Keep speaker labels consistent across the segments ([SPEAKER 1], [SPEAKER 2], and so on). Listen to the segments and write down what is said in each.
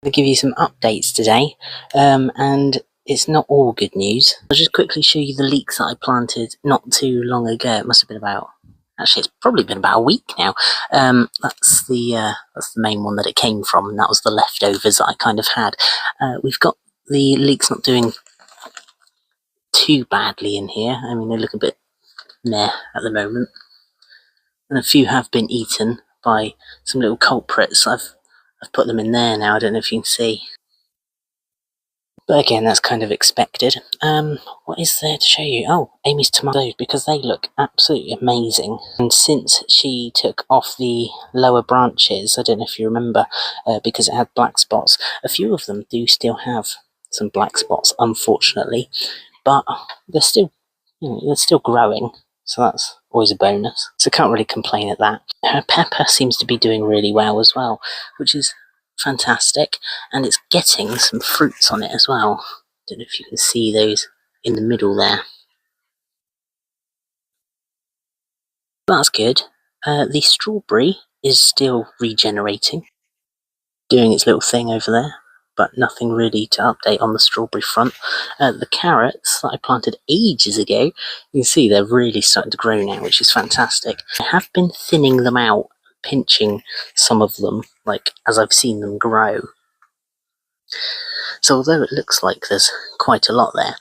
[SPEAKER 1] To give you some updates today, and it's not all good news. I'll just quickly show you the leeks that I planted not too long ago. It must have been about, actually it's probably been about a week now. That's the main one that it came from, and that was the leftovers that I kind of had. We've got the leeks not doing too badly in here. I mean, they look a bit meh at the moment, and a few have been eaten by some little culprits. I've put them in there now. I don't know if you can see. But again, that's kind of expected. What is there to show you? Oh, Amy's tomatoes, because they look absolutely amazing. And since she took off the lower branches, I don't know if you remember, because it had black spots, a few of them do still have some black spots, unfortunately. But they're still, they're still growing, so that's always a bonus. So can't really complain at that. Her pepper seems to be doing really well as well, which is fantastic, and it's getting some fruits on it as well. Don't know if you can see those in the middle there. That's good. The strawberry is still regenerating, doing its little thing over there, but nothing really to update on the strawberry front. The carrots that I planted ages ago, you can see they're really starting to grow now, which is fantastic. I have been thinning them out, pinching some of them, like as I've seen them grow. So although it looks like there's quite a lot there,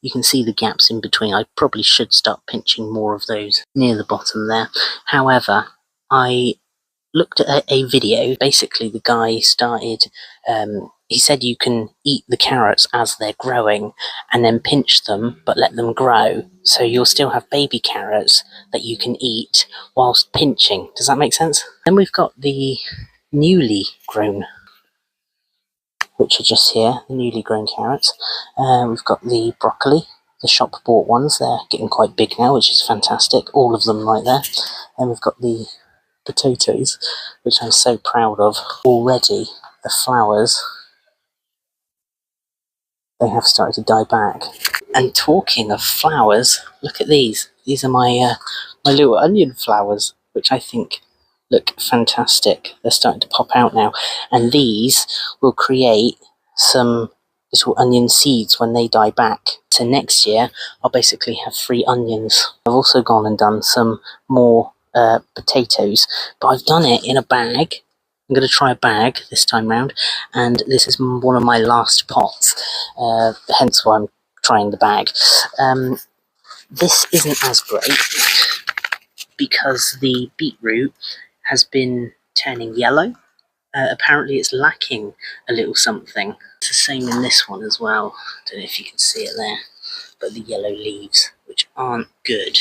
[SPEAKER 1] you can see the gaps in between. I probably should start pinching more of those near the bottom there. However, I looked at a video. Basically, the guy started, he said you can eat the carrots as they're growing and then pinch them but let them grow. So you'll still have baby carrots that you can eat whilst pinching. Does that make sense? Then we've got the newly grown, which are just here, the newly grown carrots. We've got the broccoli, the shop bought ones. They're getting quite big now, which is fantastic. All of them right there. And we've got the potatoes, which I'm so proud of. Already, the flowers, they have started to die back. And talking of flowers, look at these. These are my little onion flowers, which I think look fantastic. They're starting to pop out now, and these will create some little onion seeds when they die back. So next year I'll basically have 3 onions. I've also gone and done some more potatoes, but I've done it in a bag. I'm going to try a bag this time round, and this is one of my last pots, hence why I'm trying the bag. This isn't as great because the beetroot has been turning yellow. Apparently it's lacking a little something. It's the same in this one as well. Don't know if you can see it there, but the yellow leaves, which aren't good.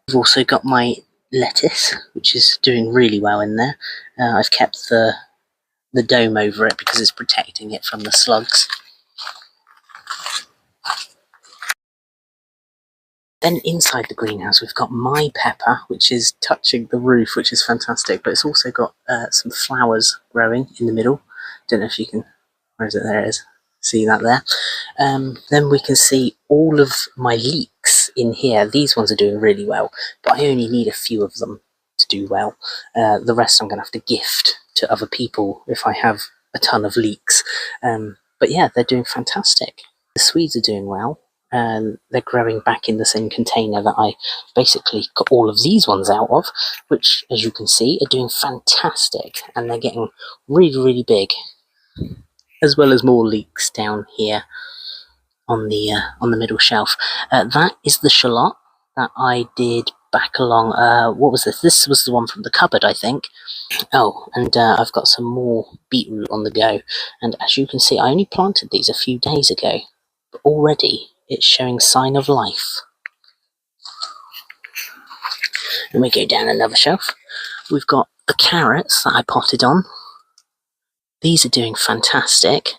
[SPEAKER 1] I've also got my lettuce, which is doing really well in there. I've kept the dome over it because it's protecting it from the slugs. Then inside the greenhouse we've got my pepper, which is touching the roof, which is fantastic, but it's also got some flowers growing in the middle. Don't know if you can, where is it? There it is. See that there? Then we can see all of my leeks in here. These ones are doing really well, but I only need a few of them to do well. The rest I'm going to have to gift to other people if I have a ton of leeks. But yeah, they're doing fantastic. The Swedes are doing well. They're growing back in the same container that I basically got all of these ones out of, which, as you can see, are doing fantastic, and they're getting really, really big, as well as more leeks down here on the middle shelf. That is the shallot that I did back along. What was this? This was the one from the cupboard, I think. Oh, and I've got some more beetroot on the go, and as you can see, I only planted these a few days ago, but already it's showing sign of life. And we go down another shelf. We've got the carrots that I potted on. These are doing fantastic.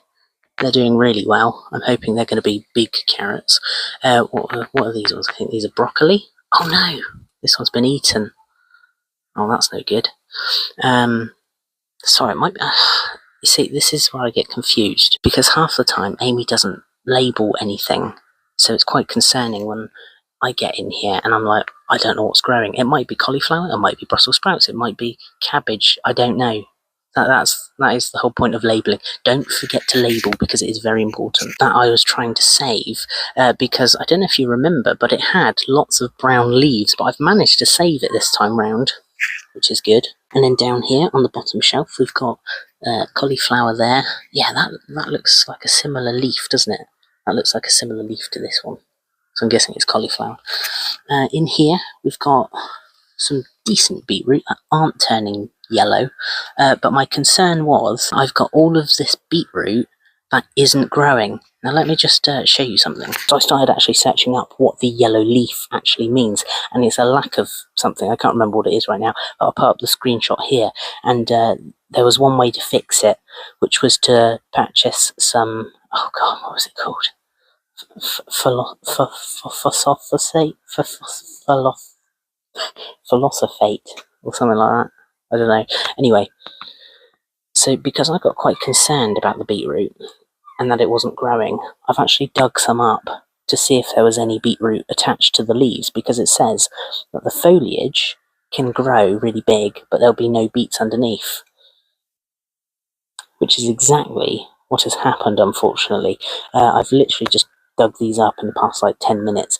[SPEAKER 1] They're doing really well. I'm hoping they're going to be big carrots. What are these ones? I think these are broccoli. Oh no, this one's been eaten. Oh, that's no good. Sorry, it might be... You see, this is where I get confused, because half the time Amy doesn't label anything. So it's quite concerning when I get in here and I'm like, I don't know what's growing. It might be cauliflower, it might be Brussels sprouts, it might be cabbage, I don't know. That is the whole point of labelling. Don't forget to label, because it is very important. That I was trying to save because I don't know if you remember, but it had lots of brown leaves, but I've managed to save it this time round, which is good. And then down here on the bottom shelf, we've got cauliflower there. Yeah, that looks like a similar leaf, doesn't it? That looks like a similar leaf to this one. So I'm guessing it's cauliflower. In here, we've got some decent beetroot that aren't turning yellow, but my concern was I've got all of this beetroot that isn't growing. Now let me just show you something. So I started actually searching up what the yellow leaf actually means, and it's a lack of something. I can't remember what it is right now, but I'll put up the screenshot here. And there was one way to fix it, which was to purchase some, oh god, what was it called? Philosophate or something like that. I don't know. Anyway, so because I got quite concerned about the beetroot and that it wasn't growing, I've actually dug some up to see if there was any beetroot attached to the leaves, because it says that the foliage can grow really big, but there'll be no beets underneath, which is exactly what has happened, unfortunately. I've literally just dug these up in the past like 10 minutes,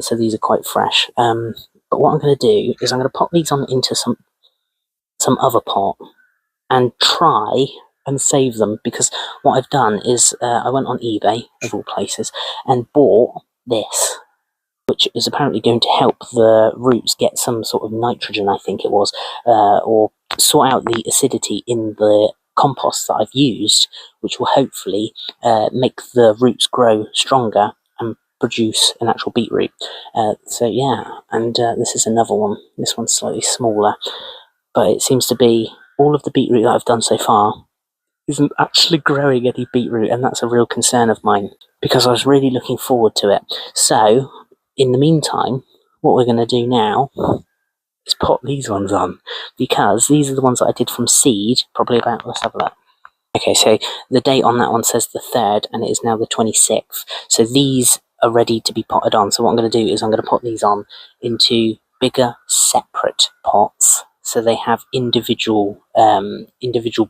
[SPEAKER 1] so these are quite fresh. But what I'm going to do is I'm going to pop these on into some other pot and try and save them, because what I've done is I went on eBay, of all places, and bought this, which is apparently going to help the roots get some sort of nitrogen, I think it was, or sort out the acidity in the compost that I've used, which will hopefully make the roots grow stronger and produce an actual beetroot. So yeah, and this is another one. This one's slightly smaller, but it seems to be all of the beetroot that I've done so far isn't actually growing any beetroot, and that's a real concern of mine, because I was really looking forward to it. So in the meantime, what we're going to do now is pop these ones on, because these are the ones that I did from seed, probably about, let's have a look. Okay, so the date on that one says the 3rd, and it is now the 26th. So these are ready to be potted on. So what I'm going to do is I'm going to pot these on into bigger, separate pots, so they have individual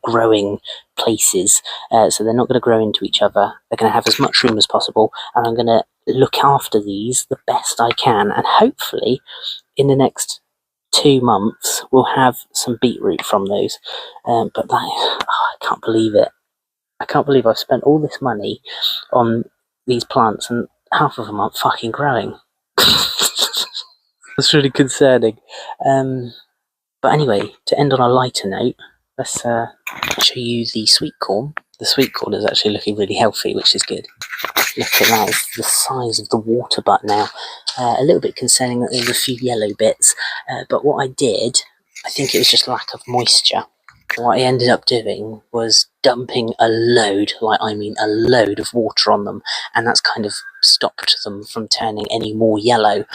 [SPEAKER 1] growing places. So they're not going to grow into each other. They're going to have as much room as possible, and I'm going to look after these the best I can, and hopefully in the next 2 months we'll have some beetroot from those. But I can't believe it. I can't believe I've spent all this money on these plants and half of them aren't fucking growing. That's really concerning. But anyway, to end on a lighter note, let's show you the sweet corn. The sweet corn is actually looking really healthy, which is good. Look at that, it's the size of the water butt now. A little bit concerning that there's a few yellow bits, but what I did, I think it was just lack of moisture. What I ended up doing was dumping a load, I mean a load of water on them, and that's kind of stopped them from turning any more yellow,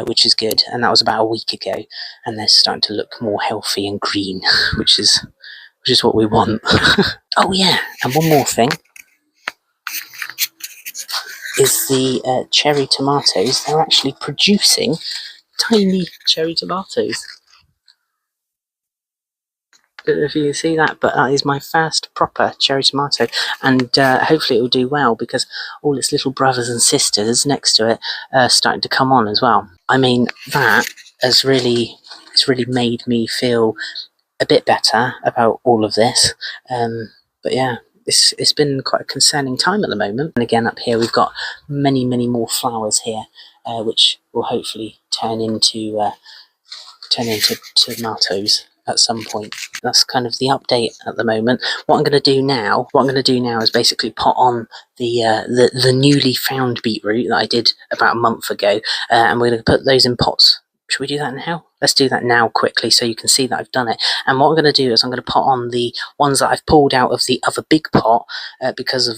[SPEAKER 1] which is good. And that was about a week ago, and they're starting to look more healthy and green, which is what we want. Oh yeah, and one more thing is the cherry tomatoes. They're actually producing tiny cherry tomatoes. Don't know if you can see that, but that is my first proper cherry tomato, and hopefully it will do well, because all its little brothers and sisters next to it are starting to come on as well. I mean, that has really made me feel a bit better about all of this. But yeah, it's been quite a concerning time at the moment. And again, up here we've got many more flowers here, which will hopefully turn into tomatoes at some point. That's kind of the update at the moment. What I'm going to do now is basically pot on the newly found beetroot that I did about a month ago, and we're going to put those in pots. Should we do that now? Let's do that now quickly so you can see that I've done it. And what I'm going to do is I'm going to pot on the ones that I've pulled out of the other big pot because of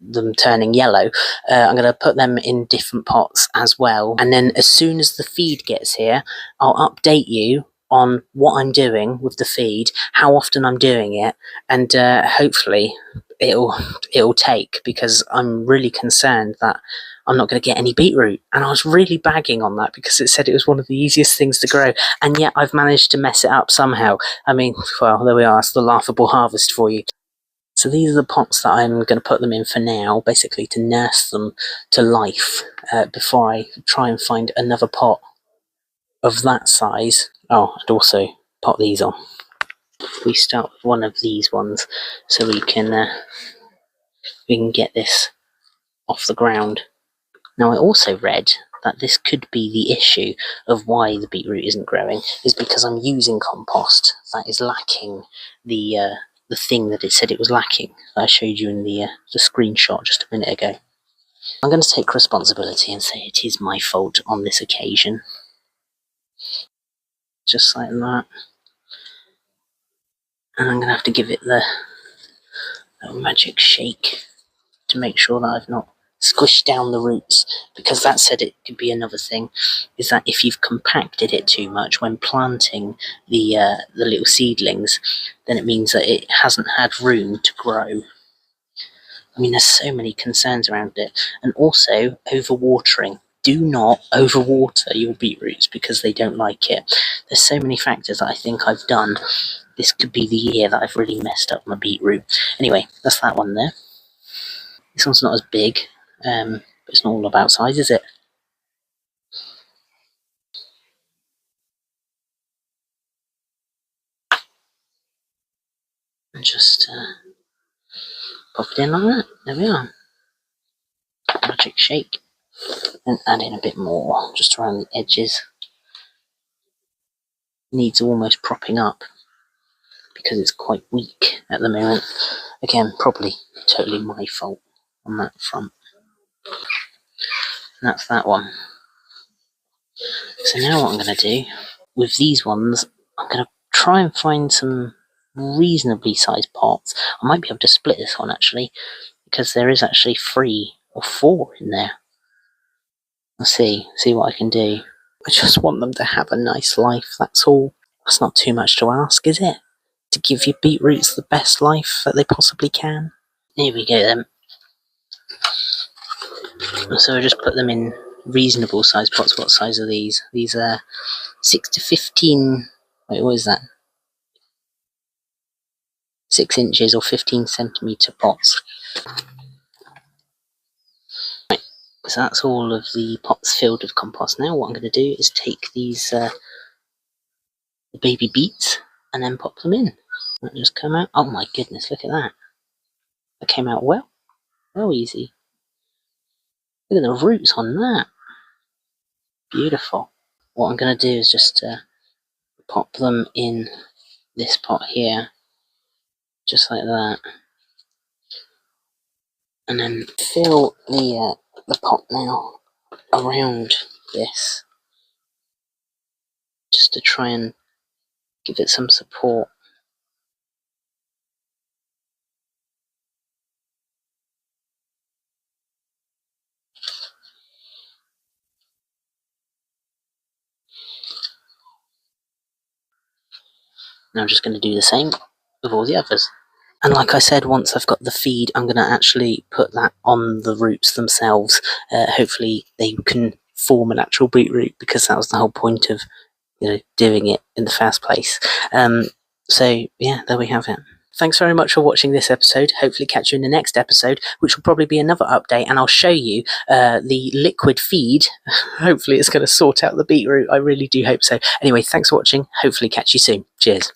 [SPEAKER 1] them turning yellow. I'm going to put them in different pots as well. And then as soon as the feed gets here, I'll update you on what I'm doing with the feed, how often I'm doing it, and hopefully it'll take, because I'm really concerned that I'm not going to get any beetroot. And I was really bagging on that because it said it was one of the easiest things to grow. And yet I've managed to mess it up somehow. I mean, well, there we are. It's the laughable harvest for you. So these are the pots that I'm going to put them in for now, basically to nurse them to life before I try and find another pot of that size. Oh, and also pot these on. We start with one of these ones so we can get this off the ground. Now, I also read that this could be the issue of why the beetroot isn't growing, is because I'm using compost that is lacking the thing that it said it was lacking, that I showed you in the screenshot just a minute ago. I'm going to take responsibility and say it is my fault on this occasion. Just like that. And I'm going to have to give it the magic shake to make sure that I've not squished down the roots, because that said it could be another thing, is that if you've compacted it too much when planting the little seedlings, then it means that it hasn't had room to grow. I mean, there's so many concerns around it. And also, overwatering. Do not overwater your beetroots because they don't like it. There's so many factors that I think I've done. This could be the year that I've really messed up my beetroot. Anyway, that's that one there. This one's not as big, but it's not all about size, is it? And just pop it in like that. There we are. Magic shake. And add in a bit more, just around the edges. Needs almost propping up because it's quite weak at the moment. Again, probably totally my fault on that front. And that's that one. So now what I'm going to do with these ones, I'm going to try and find some reasonably sized pots. I might be able to split this one actually, because there is actually 3 or 4 in there. I'll see what I can do. I just want them to have a nice life, that's all. That's not too much to ask, is it? To give your beetroots the best life that they possibly can. Here we go then. So I just put them in reasonable size pots. What size are these? These are 6 to 15. Wait, what is that? 6 inches or 15 centimetre pots. Right, so that's all of the pots filled with compost. Now what I'm going to do is take these the baby beets and then pop them in. That just come out. Oh my goodness, look at that. That came out well easy. Look at the roots on that. Beautiful. What I'm going to do is just pop them in this pot here, just like that, and then fill the pot now around this, just to try and give it some support. Now I'm just going to do the same with all the others. And like I said, once I've got the feed, I'm going to actually put that on the roots themselves. Hopefully they can form an actual beetroot, because that was the whole point of doing it in the first place. So yeah, there we have it. Thanks very much for watching this episode. Hopefully catch you in the next episode, which will probably be another update, and I'll show you the liquid feed. Hopefully it's going to sort out the beetroot. I really do hope so. Anyway, thanks for watching. Hopefully catch you soon. Cheers.